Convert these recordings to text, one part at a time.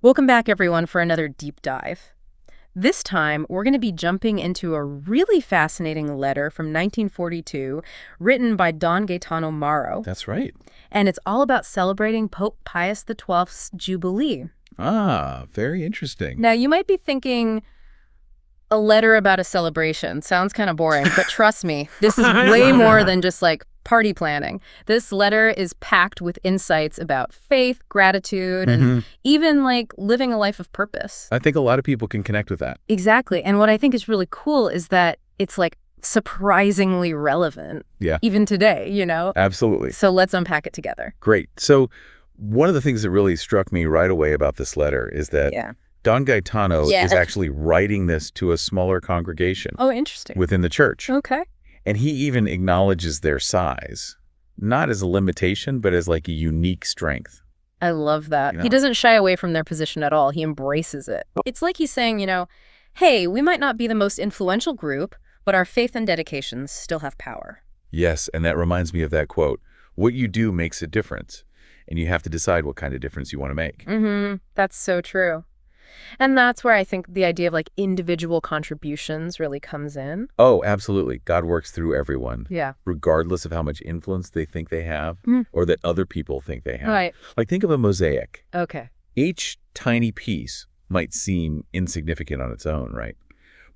Welcome back, everyone, for another deep dive. This time, we're going to be jumping into a really fascinating letter from 1942 written by Don Gaetano Mauro, That's right. and it's all about celebrating Pope Pius XII's Jubilee. Ah, very interesting. Now, you might be thinking, a letter about a celebration sounds kind of boring, but trust me, this is way more than just like party planning. This letter is packed with insights about faith, gratitude, and even like living a life of purpose. I think a lot of people can connect with that. Exactly. And what I think is really cool is that it's like surprisingly relevant. Yeah. Even today. Absolutely. So let's unpack it together. Great. So one of the things that really struck me right away about this letter is that Don Gaetano is actually writing this to a smaller congregation Oh, interesting. within the church. Okay. And he even acknowledges their size, not as a limitation, but as like a unique strength. I love that. You know? He doesn't shy away from their position at all. He embraces it. It's like he's saying, hey, we might not be the most influential group, but our faith and dedications still have power. Yes, and that reminds me of that quote, what you do makes a difference, and you have to decide what kind of difference you want to make. That's so true. And that's where I think the idea of like individual contributions really comes in. Oh, absolutely. God works through everyone. Yeah. Regardless of how much influence they think they have or that other people think they have. Right. Like think of a mosaic. Okay. Each tiny piece might seem insignificant on its own, right?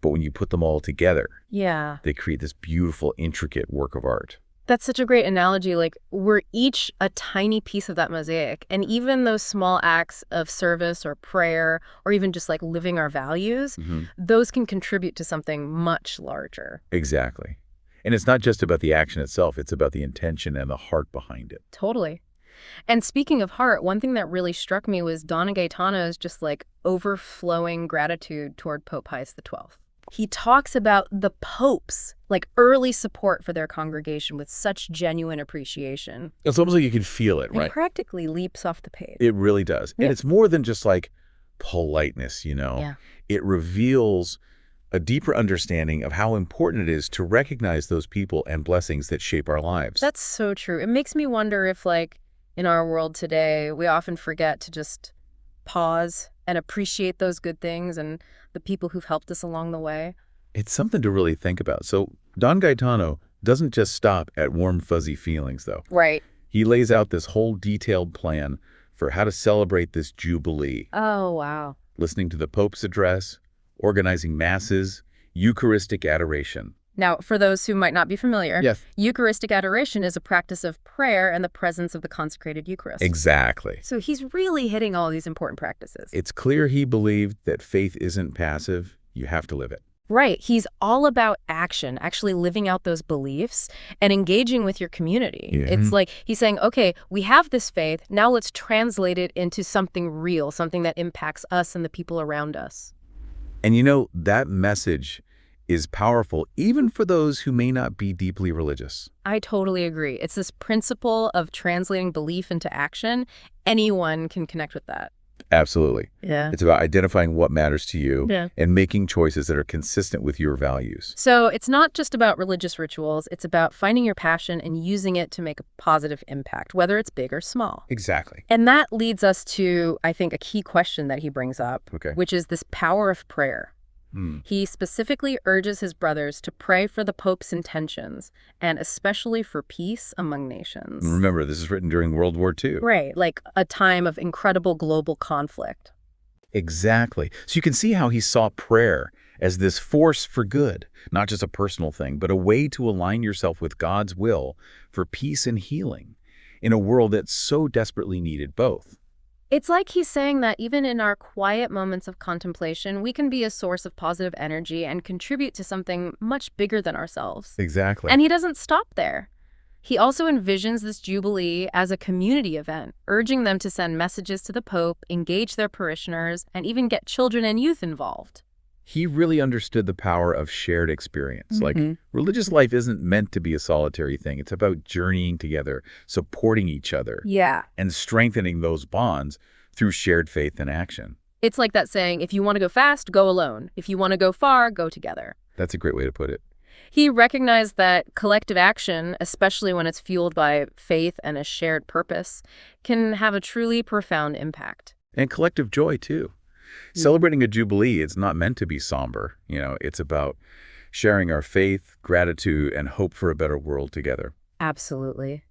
But when you put them all together, they create this beautiful, intricate work of art. That's such a great analogy. Like, we're each a tiny piece of that mosaic. And even those small acts of service or prayer, or even just like living our values, those can contribute to something much larger. Exactly. And it's not just about the action itself. It's about the intention and the heart behind it. Totally. And speaking of heart, one thing that really struck me was Don Gaetano's just like overflowing gratitude toward Pope Pius XII. He talks about the popes, like early support for their congregation with such genuine appreciation. It's almost like you can feel it, And right? it practically leaps off the page. It really does. And it's more than just like politeness, Yeah. It reveals a deeper understanding of how important it is to recognize those people and blessings that shape our lives. That's so true. It makes me wonder if, like, in our world today, we often forget to just pause and appreciate those good things and the people who've helped us along the way. It's something to really think about. So Don Gaetano doesn't just stop at warm, fuzzy feelings, though. Right. He lays out this whole detailed plan for how to celebrate this Jubilee. Oh, wow. Listening to the Pope's address, organizing masses, Eucharistic adoration. Now, for those who might not be familiar, Yes. Eucharistic adoration is a practice of prayer and the presence of the consecrated Eucharist. Exactly. So he's really hitting all these important practices. It's clear he believed that faith isn't passive. You have to live it. Right. He's all about action, actually living out those beliefs and engaging with your community. Yeah. It's like he's saying, okay, we have this faith. Now let's translate it into something real, something that impacts us and the people around us. And that message is powerful even for those who may not be deeply religious. I totally agree. It's this principle of translating belief into action. Anyone can connect with that. Absolutely. Yeah. It's about identifying what matters to you Yeah. and making choices that are consistent with your values. So it's not just about religious rituals. It's about finding your passion and using it to make a positive impact, whether it's big or small. Exactly. And that leads us to, I think, a key question that he brings up, Okay. which is this power of prayer. He specifically urges his brothers to pray for the Pope's intentions, and especially for peace among nations. Remember, this is written during World War II. Right, like a time of incredible global conflict. Exactly. So you can see how he saw prayer as this force for good, not just a personal thing, but a way to align yourself with God's will for peace and healing in a world that so desperately needed both. It's like he's saying that even in our quiet moments of contemplation, we can be a source of positive energy and contribute to something much bigger than ourselves. Exactly. And he doesn't stop there. He also envisions this Jubilee as a community event, urging them to send messages to the Pope, engage their parishioners, and even get children and youth involved. He really understood the power of shared experience. Like, religious life isn't meant to be a solitary thing. It's about journeying together, supporting each other, and strengthening those bonds through shared faith and action. It's like that saying, if you want to go fast, go alone. If you want to go far, go together. That's a great way to put it. He recognized that collective action, especially when it's fueled by faith and a shared purpose, can have a truly profound impact. And collective joy, too. Celebrating a Jubilee, it's not meant to be somber. It's about sharing our faith, gratitude, and hope for a better world together. Absolutely.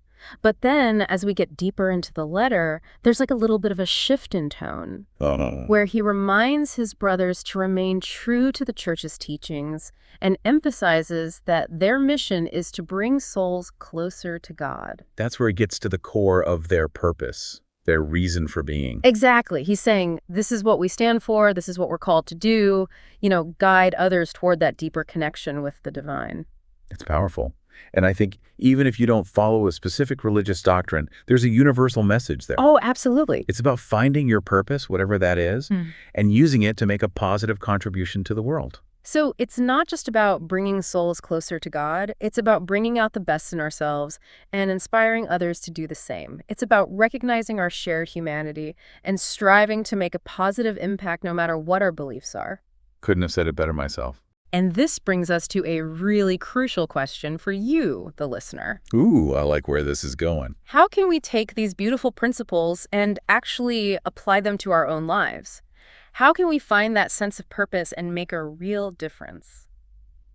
But then, as we get deeper into the letter, there's like a little bit of a shift in tone, Oh, no. where he reminds his brothers to remain true to the church's teachings and emphasizes that their mission is to bring souls closer to God. That's where it gets to the core of their purpose, their reason for being. Exactly. He's saying, this is what we stand for, this is what we're called to do, guide others toward that deeper connection with the divine. It's powerful. And I think even if you don't follow a specific religious doctrine, there's a universal message there. Oh, absolutely. It's about finding your purpose, whatever that is, and using it to make a positive contribution to the world. So it's not just about bringing souls closer to God. It's about bringing out the best in ourselves and inspiring others to do the same. It's about recognizing our shared humanity and striving to make a positive impact no matter what our beliefs are. Couldn't have said it better myself. And this brings us to a really crucial question for you, the listener. Ooh, I like where this is going. How can we take these beautiful principles and actually apply them to our own lives? How can we find that sense of purpose and make a real difference?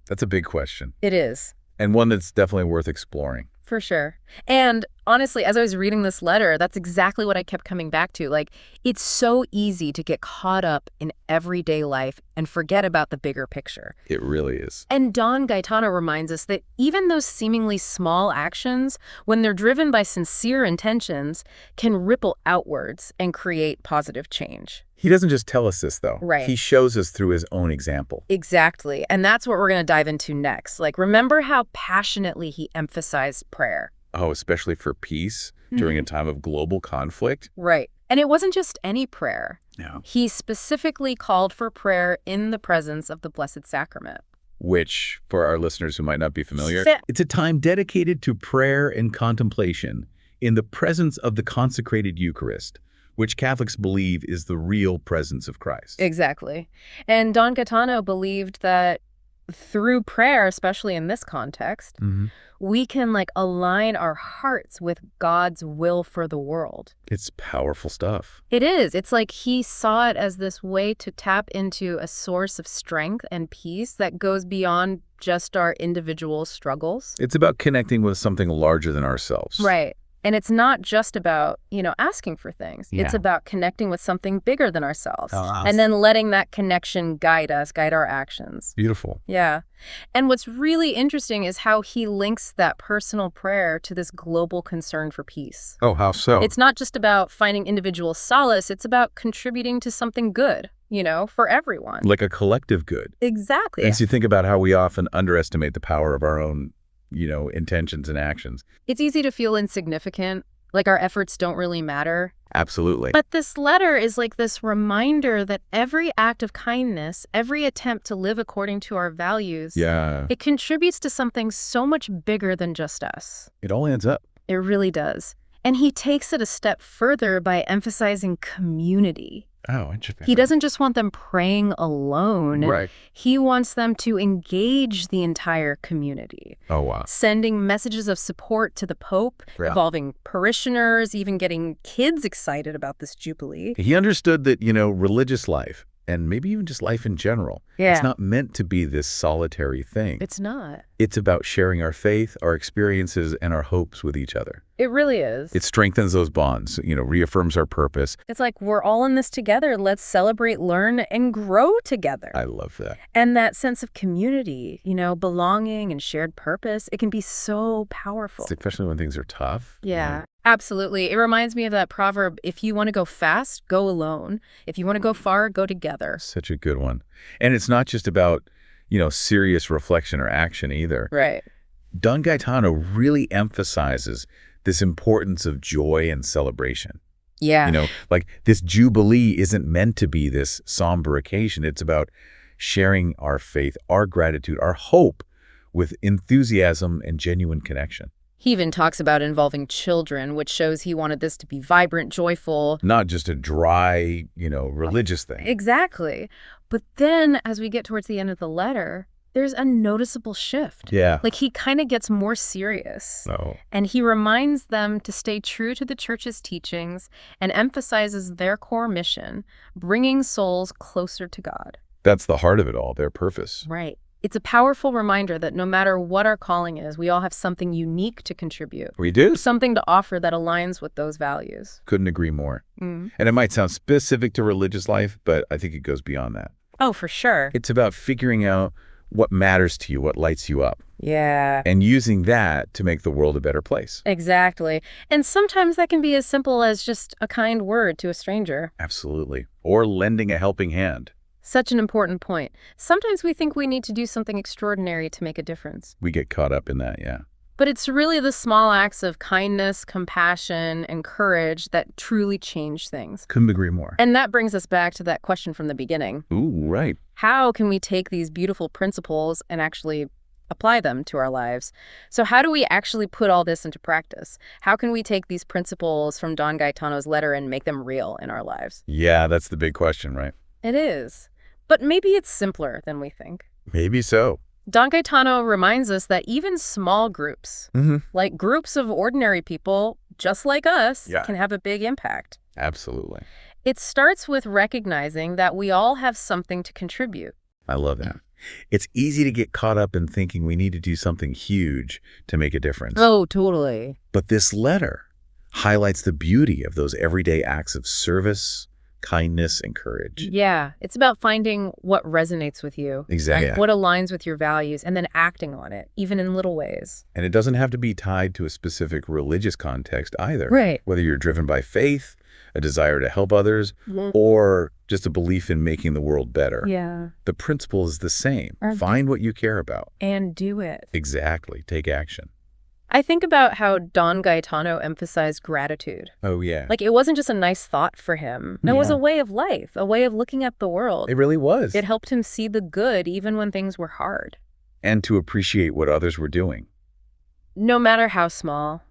That's a big question, It is. and one that's definitely worth exploring. For sure. And honestly, as I was reading this letter, that's exactly what I kept coming back to. It's so easy to get caught up in everyday life and forget about the bigger picture. It really is. And Don Gaetano reminds us that even those seemingly small actions, when they're driven by sincere intentions, can ripple outwards and create positive change. He doesn't just tell us this, though. Right. He shows us through his own example. Exactly. And that's what we're going to dive into next. Remember how passionately he emphasized prayer? Oh, especially for peace during a time of global conflict? Right. And it wasn't just any prayer. No. He specifically called for prayer in the presence of the Blessed Sacrament. Which, for our listeners who might not be familiar, Yeah. it's a time dedicated to prayer and contemplation in the presence of the consecrated Eucharist, which Catholics believe is the real presence of Christ. Exactly. And Don Gaetano believed that through prayer, especially in this context, we can align our hearts with God's will for the world. It's powerful stuff. It is. It's like he saw it as this way to tap into a source of strength and peace that goes beyond just our individual struggles. It's about connecting with something larger than ourselves. Right. And it's not just about, asking for things. Yeah. It's about connecting with something bigger than ourselves. Oh, awesome. And then letting that connection guide us, guide our actions. Beautiful. Yeah. And what's really interesting is how he links that personal prayer to this global concern for peace. Oh, how so? It's not just about finding individual solace, it's about contributing to something good, for everyone. like a collective good. Exactly. As you think about how we often underestimate the power of our own, intentions and actions. It's easy to feel insignificant, like our efforts don't really matter. Absolutely. But this letter is like this reminder that every act of kindness, every attempt to live according to our values, Yeah, it contributes to something so much bigger than just us. it all adds up. It really does. And he takes it a step further by emphasizing community. Oh, interesting. He doesn't just want them praying alone. Right. He wants them to engage the entire community, Oh, wow. sending messages of support to the Pope, Yeah. involving parishioners, even getting kids excited about this Jubilee. He understood that, religious life, and maybe even just life in general, Yeah. it's not meant to be this solitary thing. It's not. It's about sharing our faith, our experiences, and our hopes with each other. It really is. It strengthens those bonds, reaffirms our purpose. It's like we're all in this together. Let's celebrate, learn, and grow together. I love that. And that sense of community, belonging and shared purpose, it can be so powerful. Especially when things are tough. Yeah, absolutely. It reminds me of that proverb, if you want to go fast, go alone. If you want to go far, go together. Such a good one. And it's not just about, serious reflection or action either. Right. Don Gaetano really emphasizes this importance of joy and celebration. Yeah. This Jubilee isn't meant to be this somber occasion. It's about sharing our faith, our gratitude, our hope with enthusiasm and genuine connection. He even talks about involving children, which shows he wanted this to be vibrant, joyful. Not just a dry, religious thing. Exactly. But then as we get towards the end of the letter, there's a noticeable shift. Yeah. Like he kind of gets more serious. No. And he reminds them to stay true to the church's teachings and emphasizes their core mission, bringing souls closer to God. That's the heart of it all, their purpose. Right. It's a powerful reminder that no matter what our calling is, we all have something unique to contribute. We do. Something to offer that aligns with those values. Couldn't agree more. Mm. And it might sound specific to religious life, but I think it goes beyond that. Oh, for sure. It's about figuring out what matters to you, what lights you up, Yeah. and using that to make the world a better place. Exactly. And sometimes that can be as simple as just a kind word to a stranger. Absolutely. Or lending a helping hand. Such an important point. Sometimes we think we need to do something extraordinary to make a difference. We get caught up in that, yeah. But it's really the small acts of kindness, compassion, and courage that truly change things. Couldn't agree more. And that brings us back to that question from the beginning. Ooh, right. How can we take these beautiful principles and actually apply them to our lives? So how do we actually put all this into practice? How can we take these principles from Don Gaetano's letter and make them real in our lives? Yeah, that's the big question, right? It is. But maybe it's simpler than we think. Maybe so. Don Gaetano reminds us that even small groups, like groups of ordinary people just like us, Yeah. can have a big impact. Absolutely. It starts with recognizing that we all have something to contribute. I love that. It's easy to get caught up in thinking we need to do something huge to make a difference. Oh, totally. But this letter highlights the beauty of those everyday acts of service, kindness, and courage. Yeah, it's about finding what resonates with you. Exactly. What aligns with your values, and then acting on it, even in little ways. And it doesn't have to be tied to a specific religious context either. Right. Whether you're driven by faith, a desire to help others, or just a belief in making the world better. Yeah. The principle is the same. Or- Find what you care about. And do it. Exactly. Take action. I think about how Don Gaetano emphasized gratitude. Oh, yeah. Like, it wasn't just a nice thought for him. It was Yeah. a way of life, a way of looking at the world. It really was. It helped him see the good even when things were hard. And to appreciate what others were doing. No matter how small.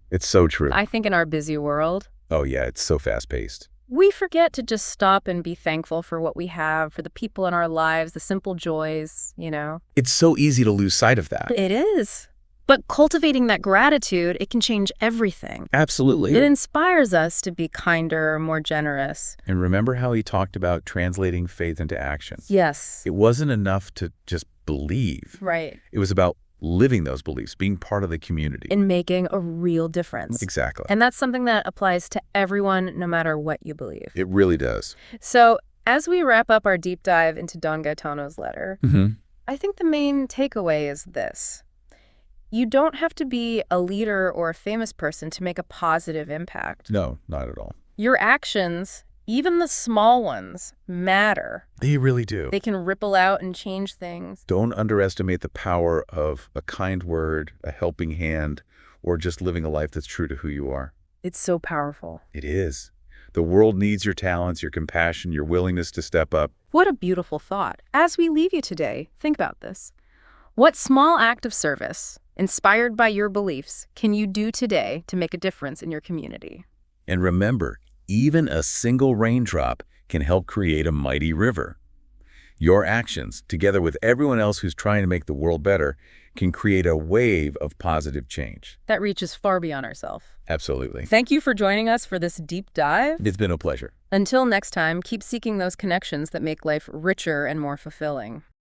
It's so true. I think in our busy world, Oh, yeah. It's so fast-paced. we forget to just stop and be thankful for what we have, for the people in our lives, the simple joys, you know? It's so easy to lose sight of that. It is. But cultivating that gratitude, it can change everything. Absolutely. It inspires us to be kinder, more generous. And remember how he talked about translating faith into action? Yes. It wasn't enough to just believe. Right. It was about living those beliefs, being part of the community. In making a real difference. Exactly. And that's something that applies to everyone, no matter what you believe. It really does. So as we wrap up our deep dive into Don Gaetano's letter, I think the main takeaway is this. You don't have to be a leader or a famous person to make a positive impact. No, not at all. Your actions, even the small ones, matter. They really do. They can ripple out and change things. Don't underestimate the power of a kind word, a helping hand, or just living a life that's true to who you are. It's so powerful. It is. The world needs your talents, your compassion, your willingness to step up. What a beautiful thought. As we leave you today, think about this. What small act of service, inspired by your beliefs, can you do today to make a difference in your community? And remember, even a single raindrop can help create a mighty river. Your actions, together with everyone else who's trying to make the world better, can create a wave of positive change. That reaches far beyond ourselves. Absolutely. Thank you for joining us for this deep dive. It's been a pleasure. Until next time, keep seeking those connections that make life richer and more fulfilling.